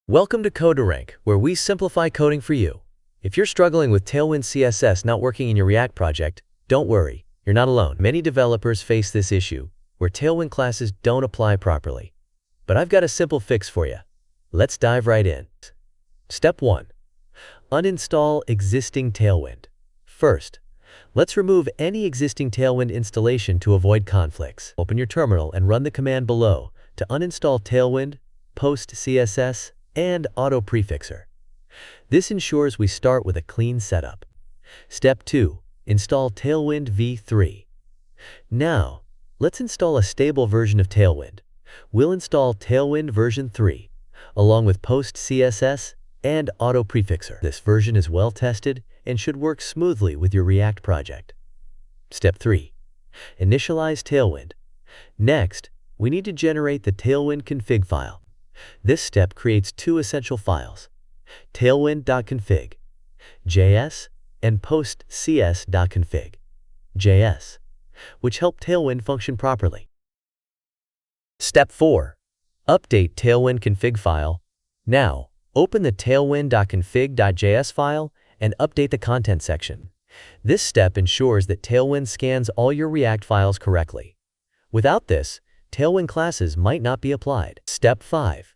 Welcome to Codetorank, where we simplify coding for you. If you're struggling with Tailwind CSS not working in your React project, don't worry, you're not alone. Many developers face this issue, where Tailwind classes don't apply properly. But I've got a simple fix for you. Let's dive right in. Step 1. Uninstall existing Tailwind. First, let's remove any existing Tailwind installation to avoid conflicts. Open your terminal and run the command below to uninstall Tailwind, post CSS, and auto prefixer. This ensures we start with a clean setup. Step 2. Install Tailwind v3. Now, let's install a stable version of Tailwind. We'll install Tailwind version 3, along with post CSS and auto prefixer. This version is well tested and should work smoothly with your React project. Step 3. Initialize Tailwind. Next, we need to generate the Tailwind config file. This step creates two essential files, tailwind.config, JS, and postcs.config, JS, which help Tailwind function properly. Step 4. Update Tailwind config file. Now, open the tailwind.config.js file and update the content section. This step ensures that Tailwind scans all your React files correctly. Without this, Tailwind classes might not be applied. Step 5.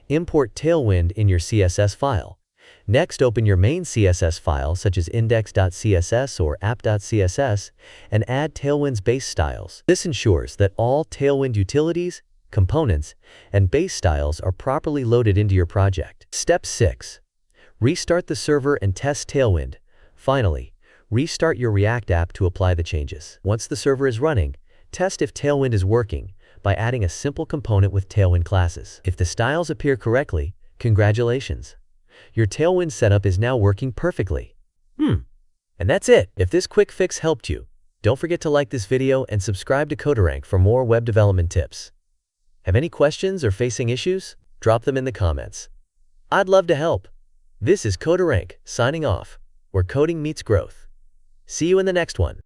Import Tailwind in your CSS file. Next, open your main CSS file such as index.css or app.css and add Tailwind's base styles. This ensures that all Tailwind utilities, components, and base styles are properly loaded into your project. Step 6. Restart the server and test Tailwind. Finally, restart your React app to apply the changes. Once the server is running, test if Tailwind is working by adding a simple component with Tailwind classes. If the styles appear correctly, congratulations. Your Tailwind setup is now working perfectly. And that's it. If this quick fix helped you, don't forget to like this video and subscribe to Codetorank for more web development tips. Have any questions or facing issues? Drop them in the comments. I'd love to help. This is Codetorank signing off, where coding meets growth. See you in the next one.